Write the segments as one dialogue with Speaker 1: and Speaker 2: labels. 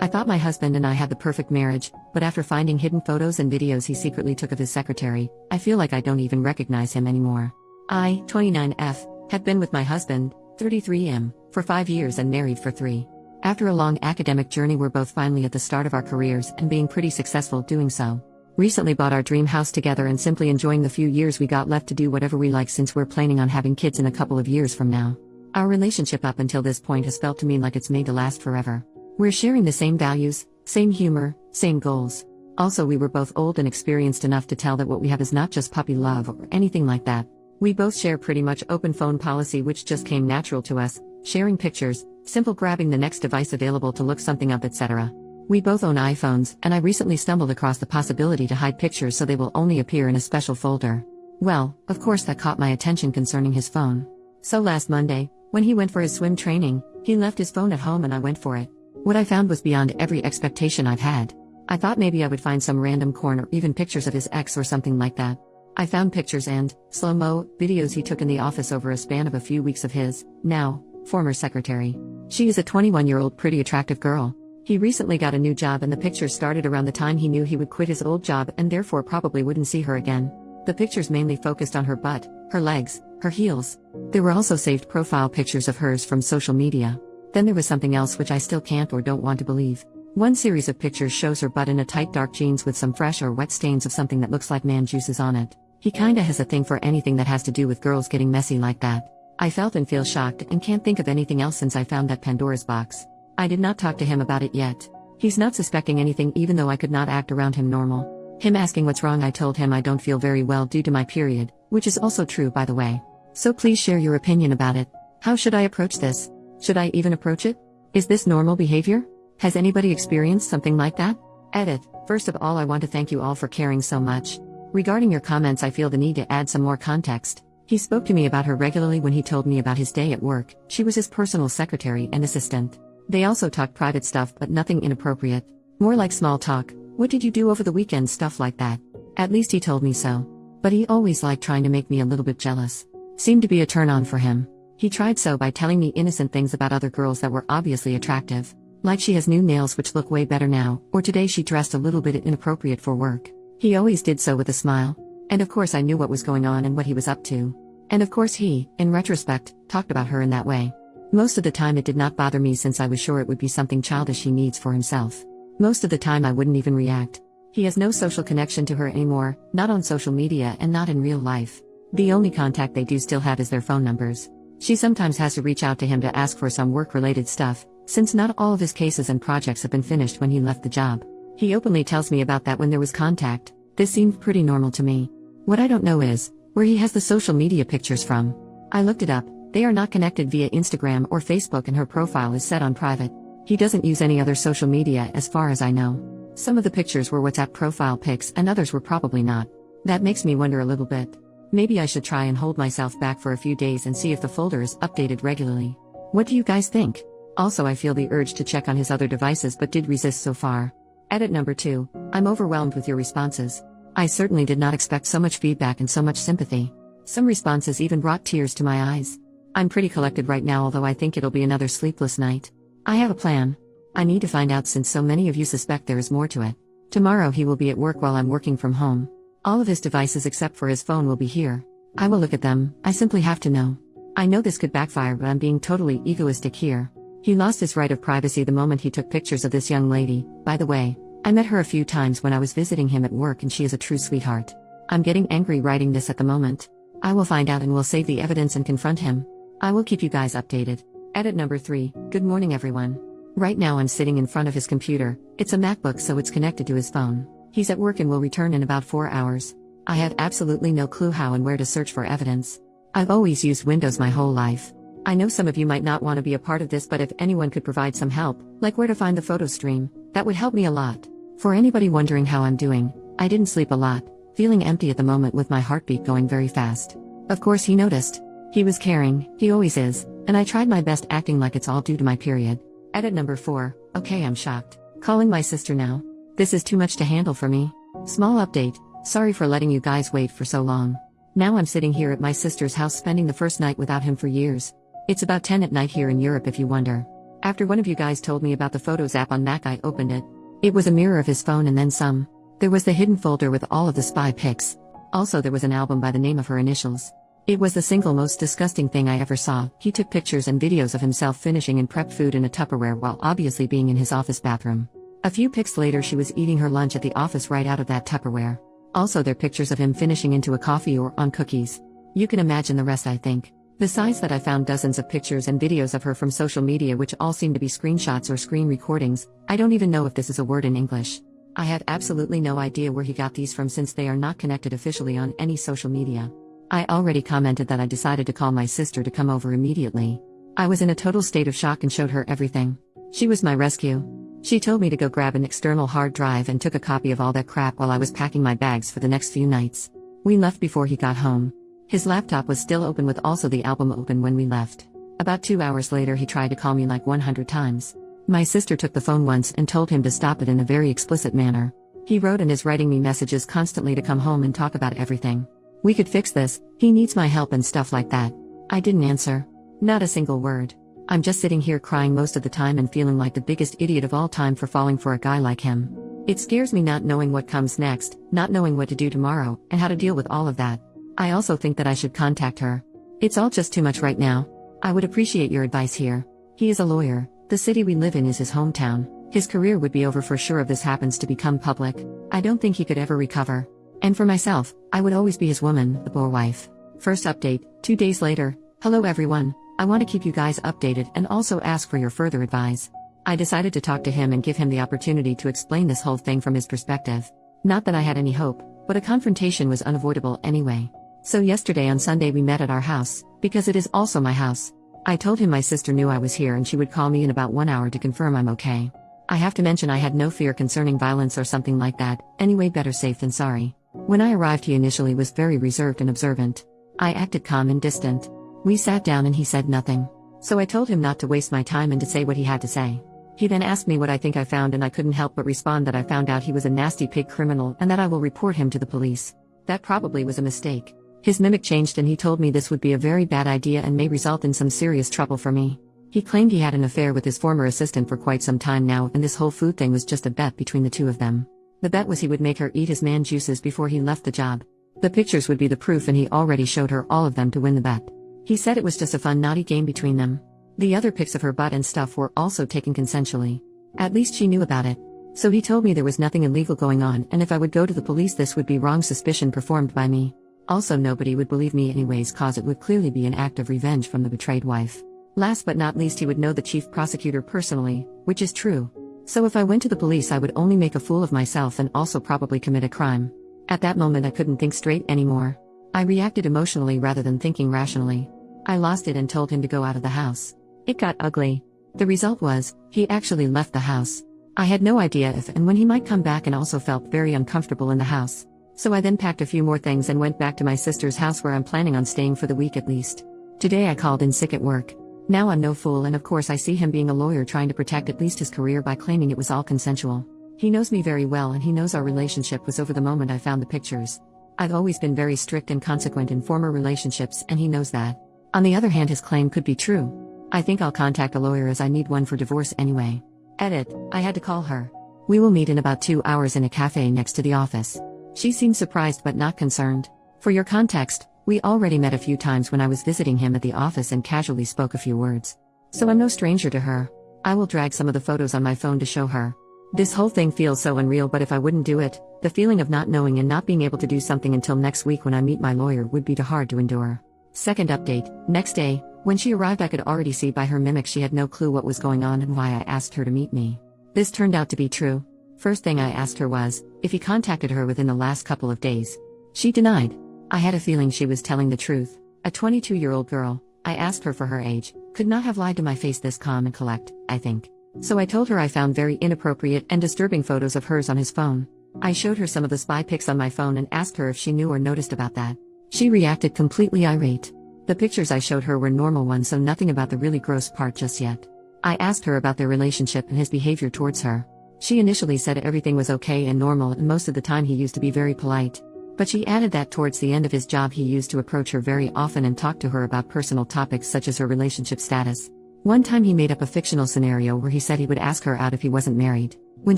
Speaker 1: I thought my husband and I had the perfect marriage, but after finding hidden photos and videos he secretly took of his secretary, I feel like I don't even recognize him anymore. I, 29F, had been with my husband, 33M, for 5 years and married for 3. After a long academic journey, we're both finally at the start of our careers and being pretty successful doing so. Recently bought our dream house together and simply enjoying the few years we got left to do whatever we like, since we're planning on having kids in a couple of years from now. Our relationship up until this point has felt to me like it's made to last forever. We're sharing the same values, same humor, same goals. Also, we were both old and experienced enough to tell that what we have is not just puppy love or anything like that. We both share pretty much open phone policy, which just came natural to us, sharing pictures, simple grabbing the next device available to look something up, etc. We both own iPhones, and I recently stumbled across the possibility to hide pictures so they will only appear in a special folder. Well, of course that caught my attention concerning his phone. So last Monday, when he went for his swim training, he left his phone at home and I went for it. What I found was beyond every expectation I've had. I thought maybe I would find some random corn or even pictures of his ex or something like that. I found pictures and slow-mo videos he took in the office over a span of a few weeks of his, now, former secretary. She is a 21-year-old pretty attractive girl. He recently got a new job and the pictures started around the time he knew he would quit his old job and therefore probably wouldn't see her again. The pictures mainly focused on her butt, her legs, her heels. There were also saved profile pictures of hers from social media. Then there was something else which I still can't or don't want to believe. One series of pictures shows her butt in a tight dark jeans with some fresh or wet stains of something that looks like man juices on it. He kinda has a thing for anything that has to do with girls getting messy like that. I felt and feel shocked and can't think of anything else since I found that Pandora's box. I did not talk to him about it yet. He's not suspecting anything even though I could not act around him normal. Him asking what's wrong, I told him I don't feel very well due to my period, which is also true by the way. So please share your opinion about it. How should I approach this? Should I even approach it? Is this normal behavior? Has anybody experienced something like that? Edit. First of all, I want to thank you all for caring so much. Regarding your comments, I feel the need to add some more context. He spoke to me about her regularly when he told me about his day at work. She was his personal secretary and assistant. They also talked private stuff but nothing inappropriate. More like small talk. What did you do over the weekend, stuff like that. At least he told me so. But he always liked trying to make me a little bit jealous. Seemed to be a turn on for him. He tried so by telling me innocent things about other girls that were obviously attractive. Like she has new nails which look way better now, or today she dressed a little bit inappropriate for work. He always did so with a smile. And of course I knew what was going on and what he was up to. And of course he, in retrospect, talked about her in that way. Most of the time it did not bother me since I was sure it would be something childish he needs for himself. Most of the time I wouldn't even react. He has no social connection to her anymore, not on social media and not in real life. The only contact they do still have is their phone numbers. She sometimes has to reach out to him to ask for some work-related stuff, since not all of his cases and projects have been finished when he left the job. He openly tells me about that when there was contact. This seemed pretty normal to me. What I don't know is where he has the social media pictures from. I looked it up. They are not connected via Instagram or Facebook and her profile is set on private. He doesn't use any other social media as far as I know. Some of the pictures were WhatsApp profile pics and others were probably not. That makes me wonder a little bit. Maybe I should try and hold myself back for a few days and see if the folder is updated regularly. What do you guys think? Also, I feel the urge to check on his other devices but did resist so far. Edit number 2. I'm overwhelmed with your responses. I certainly did not expect so much feedback and so much sympathy. Some responses even brought tears to my eyes. I'm pretty collected right now, although I think it'll be another sleepless night. I have a plan. I need to find out since so many of you suspect there is more to it. Tomorrow he will be at work while I'm working from home. All of his devices except for his phone will be here. I will look at them. I simply have to know. I know this could backfire, but I'm being totally egoistic here. He lost his right of privacy the moment he took pictures of this young lady. By the way, I met her a few times when I was visiting him at work and she is a true sweetheart. I'm getting angry writing this at the moment. I will find out and will save the evidence and confront him. I will keep you guys updated. Edit number 3. Good morning everyone. Right now I'm sitting in front of his computer. It's a MacBook so it's connected to his phone. He's at work and will return in about 4 hours. I have absolutely no clue how and where to search for evidence. I've always used Windows my whole life. I know some of you might not want to be a part of this, but if anyone could provide some help, like where to find the photo stream, that would help me a lot. For anybody wondering how I'm doing, I didn't sleep a lot, feeling empty at the moment with my heartbeat going very fast. Of course he noticed. He was caring, he always is, and I tried my best acting like it's all due to my period. Edit number 4. Okay, I'm shocked. Calling my sister now. This is too much to handle for me. Small update. Sorry for letting you guys wait for so long. Now I'm sitting here at my sister's house spending the first night without him for years. It's about 10 at night here in Europe if you wonder. After one of you guys told me about the Photos app on Mac, I opened it. It was a mirror of his phone and then some. There was the hidden folder with all of the spy pics. Also, there was an album by the name of her initials. It was the single most disgusting thing I ever saw. He took pictures and videos of himself finishing and prepped food in a Tupperware while obviously being in his office bathroom. A few pics later, she was eating her lunch at the office right out of that Tupperware. Also, there are pictures of him finishing into a coffee or on cookies. You can imagine the rest, I think. Besides that, I found dozens of pictures and videos of her from social media which all seem to be screenshots or screen recordings. I don't even know if this is a word in English. I had absolutely no idea where he got these from since they are not connected officially on any social media. I already commented that I decided to call my sister to come over immediately. I was in a total state of shock and showed her everything. She was my rescue. She told me to go grab an external hard drive and took a copy of all that crap while I was packing my bags for the next few nights. We left before he got home. His laptop was still open with also the album open when we left. About 2 hours later, he tried to call me like 100 times. My sister took the phone once and told him to stop it in a very explicit manner. He wrote and is writing me messages constantly to come home and talk about everything. We could fix this, he needs my help and stuff like that. I didn't answer. Not a single word. I'm just sitting here crying most of the time and feeling like the biggest idiot of all time for falling for a guy like him. It scares me not knowing what comes next, not knowing what to do tomorrow, and how to deal with all of that. I also think that I should contact her. It's all just too much right now. I would appreciate your advice here. He is a lawyer. The city we live in is his hometown. His career would be over for sure if this happens to become public. I don't think he could ever recover. And for myself, I would always be his woman, the poor wife. First update, 2 days later. Hello everyone. I want to keep you guys updated and also ask for your further advice. I decided to talk to him and give him the opportunity to explain this whole thing from his perspective. Not that I had any hope, but a confrontation was unavoidable anyway. So yesterday on Sunday we met at our house, because it is also my house. I told him my sister knew I was here and she would call me in about 1 hour to confirm I'm okay. I have to mention I had no fear concerning violence or something like that, anyway better safe than sorry. When I arrived he initially was very reserved and observant. I acted calm and distant. We sat down and he said nothing. So I told him not to waste my time and to say what he had to say. He then asked me what I think I found and I couldn't help but respond that I found out he was a nasty pig criminal and that I will report him to the police. That probably was a mistake. His mimic changed and he told me this would be a very bad idea and may result in some serious trouble for me. He claimed he had an affair with his former assistant for quite some time now and this whole food thing was just a bet between the two of them. The bet was he would make her eat his man juices before he left the job. The pictures would be the proof and he already showed her all of them to win the bet. He said it was just a fun naughty game between them. The other pics of her butt and stuff were also taken consensually. At least she knew about it. So he told me there was nothing illegal going on and if I would go to the police this would be wrong suspicion performed by me. Also nobody would believe me anyways cause it would clearly be an act of revenge from the betrayed wife. Last but not least he would know the chief prosecutor personally, which is true. So if I went to the police I would only make a fool of myself and also probably commit a crime. At that moment I couldn't think straight anymore. I reacted emotionally rather than thinking rationally. I lost it and told him to go out of the house. It got ugly. The result was, he actually left the house. I had no idea if and when he might come back and also felt very uncomfortable in the house. So I then packed a few more things and went back to my sister's house where I'm planning on staying for the week at least. Today I called in sick at work. Now I'm no fool and of course I see him being a lawyer trying to protect at least his career by claiming it was all consensual. He knows me very well and he knows our relationship was over the moment I found the pictures. I've always been very strict and consequent in former relationships and he knows that. On the other hand his claim could be true. I think I'll contact a lawyer as I need one for divorce anyway. Edit, I had to call her. We will meet in about 2 hours in a cafe next to the office. She seemed surprised but not concerned. For your context, we already met a few times when I was visiting him at the office and casually spoke a few words. So I'm no stranger to her. I will drag some of the photos on my phone to show her. This whole thing feels so unreal but if I wouldn't do it, the feeling of not knowing and not being able to do something until next week when I meet my lawyer would be too hard to endure. Second update, next day, when she arrived I could already see by her mimic she had no clue what was going on and why I asked her to meet me. This turned out to be true. First thing I asked her was, if he contacted her within the last couple of days. She denied. I had a feeling she was telling the truth. A 22-year-old girl, I asked her for her age, could not have lied to my face this calm and collect, I think. So I told her I found very inappropriate and disturbing photos of hers on his phone. I showed her some of the spy pics on my phone and asked her if she knew or noticed about that. She reacted completely irate. The pictures I showed her were normal ones so nothing about the really gross part just yet. I asked her about their relationship and his behavior towards her. She initially said everything was okay and normal and most of the time he used to be very polite. But she added that towards the end of his job he used to approach her very often and talk to her about personal topics such as her relationship status. One time he made up a fictional scenario where he said he would ask her out if he wasn't married. When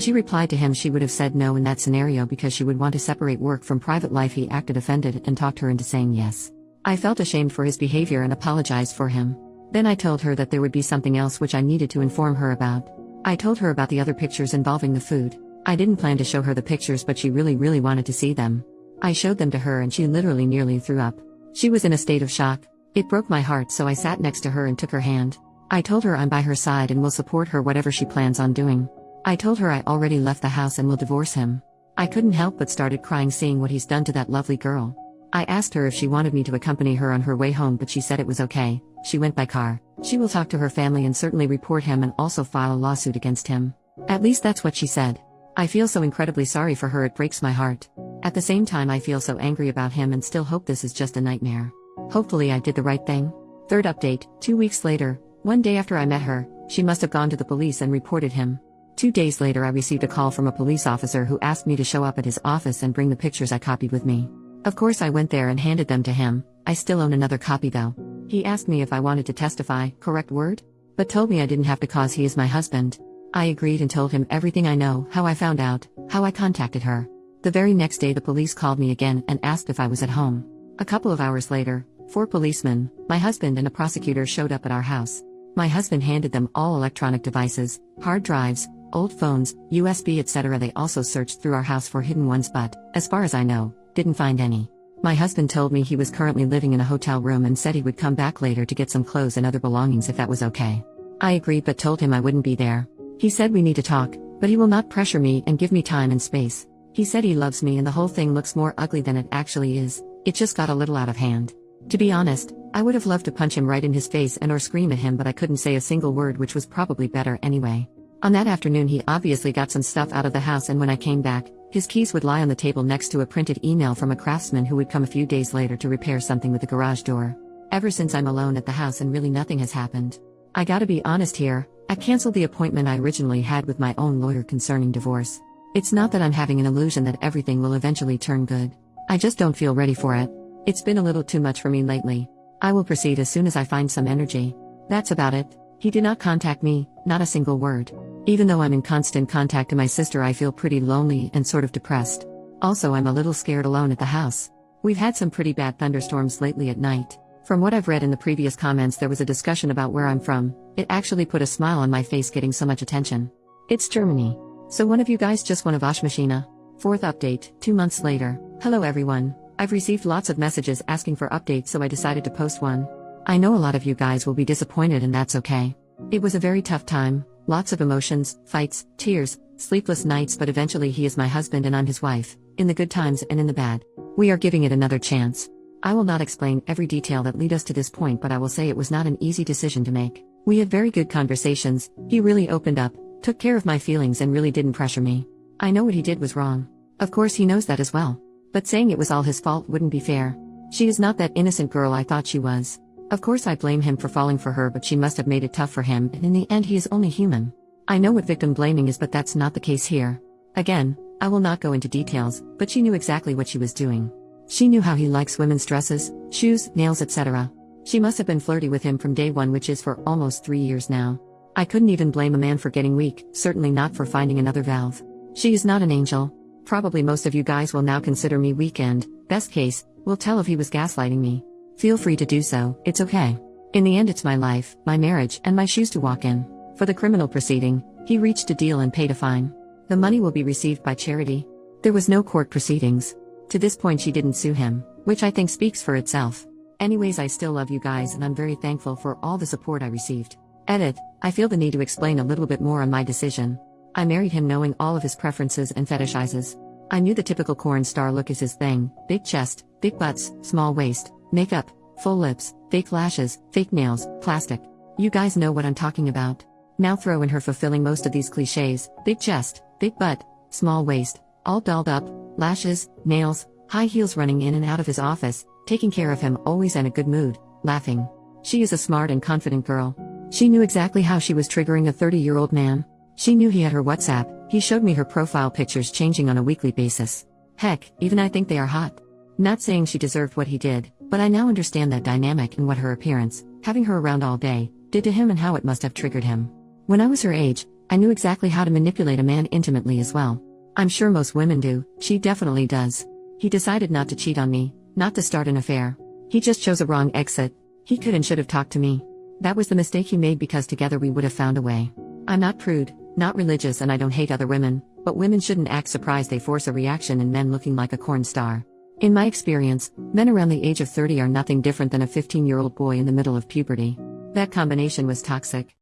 Speaker 1: she replied to him, she would have said no in that scenario because she would want to separate work from private life. He acted offended and talked her into saying yes. I felt ashamed for his behavior and apologized for him. Then I told her that there would be something else which I needed to inform her about. I told her about the other pictures involving the food. I didn't plan to show her the pictures, but she really wanted to see them. I showed them to her and she literally nearly threw up. She was in a state of shock. It broke my heart, so I sat next to her and took her hand. I told her I'm by her side and will support her whatever she plans on doing. I told her I already left the house and will divorce him. I couldn't help but started crying seeing what he's done to that lovely girl. I asked her if she wanted me to accompany her on her way home, but she said it was okay. She went by car. She will talk to her family and certainly report him and also file a lawsuit against him. At least that's what she said. I feel so incredibly sorry for her, it breaks my heart. At the same time, I feel so angry about him and still hope this is just a nightmare. Hopefully I did the right thing. Third update, 2 weeks later, one day after I met her, she must have gone to the police and reported him. 2 days later, I received a call from a police officer who asked me to show up at his office and bring the pictures I copied with me. Of course I went there and handed them to him. I still own another copy though. He asked me if I wanted to testify, correct word? But told me I didn't have to cause he is my husband. I agreed and told him everything I know, how I found out, how I contacted her. The very next day the police called me again and asked if I was at home. A couple of hours later, 4 policemen, my husband and a prosecutor showed up at our house. My husband handed them all electronic devices, hard drives, old phones, USB etc. They also searched through our house for hidden ones but, as far as I know, didn't find any. My husband told me he was currently living in a hotel room and said he would come back later to get some clothes and other belongings if that was okay. I agreed but told him I wouldn't be there. He said we need to talk, but he will not pressure me and give me time and space. He said he loves me and the whole thing looks more ugly than it actually is. It just got a little out of hand. To be honest, I would have loved to punch him right in his face and or scream at him, but I couldn't say a single word, which was probably better anyway. On that afternoon he obviously got some stuff out of the house, and when I came back, his keys would lie on the table next to a printed email from a craftsman who would come a few days later to repair something with the garage door. Ever since I'm alone at the house and really nothing has happened. I gotta be honest here, I canceled the appointment I originally had with my own lawyer concerning divorce. It's not that I'm having an illusion that everything will eventually turn good. I just don't feel ready for it. It's been a little too much for me lately. I will proceed as soon as I find some energy. That's about it. He did not contact me, not a single word. Even though I'm in constant contact with my sister, I feel pretty lonely and sort of depressed. Also, I'm a little scared alone at the house. We've had some pretty bad thunderstorms lately at night. From what I've read in the previous comments, there was a discussion about where I'm from. It actually put a smile on my face getting so much attention. It's Germany. So one of you guys just won a Waschmaschine. Fourth update, 2 months later. Hello everyone. I've received lots of messages asking for updates, so I decided to post one. I know a lot of you guys will be disappointed, and that's okay. It was a very tough time, lots of emotions, fights, tears, sleepless nights, but eventually he is my husband and I'm his wife, in the good times and in the bad. We are giving it another chance. I will not explain every detail that led us to this point, but I will say it was not an easy decision to make. We had very good conversations, he really opened up, took care of my feelings and really didn't pressure me. I know what he did was wrong. Of course he knows that as well. But saying it was all his fault wouldn't be fair. She is not that innocent girl I thought she was. Of course I blame him for falling for her, but she must have made it tough for him, and in the end he is only human. I know what victim blaming is, but that's not the case here. Again, I will not go into details, but she knew exactly what she was doing. She knew how he likes women's dresses, shoes, nails, etc. She must have been flirty with him from day one, which is for almost 3 years now. I couldn't even blame a man for getting weak, certainly not for finding another valve. She is not an angel. Probably most of you guys will now consider me weak and, best case, will tell if he was gaslighting me. Feel free to do so, it's okay. In the end it's my life, my marriage, and my shoes to walk in. For the criminal proceeding, he reached a deal and paid a fine. The money will be received by charity. There was no court proceedings. To this point she didn't sue him, which I think speaks for itself. Anyways, I still love you guys and I'm very thankful for all the support I received. Edit, I feel the need to explain a little bit more on my decision. I married him knowing all of his preferences and fetishizes. I knew the typical corn star look is his thing: big chest, big butts, small waist, makeup, full lips, fake lashes, fake nails, plastic. You guys know what I'm talking about. Now throw in her fulfilling most of these cliches: big chest, big butt, small waist, all dolled up, lashes, nails, high heels, running in and out of his office, taking care of him, always in a good mood, laughing. She is a smart and confident girl. She knew exactly how she was triggering a 30-year-old man. She knew he had her WhatsApp. He showed me her profile pictures changing on a weekly basis. Heck, even I think they are hot. Not saying she deserved what he did, but I now understand that dynamic and what her appearance, having her around all day, did to him and how it must have triggered him. When I was her age, I knew exactly how to manipulate a man intimately as well. I'm sure most women do, she definitely does. He decided not to cheat on me, not to start an affair. He just chose a wrong exit. He could and should have talked to me. That was the mistake he made because together we would have found a way. I'm not prude, not religious, and I don't hate other women, but women shouldn't act surprised they force a reaction in men looking like a corn star. In my experience, men around the age of 30 are nothing different than a 15-year-old boy in the middle of puberty. That combination was toxic.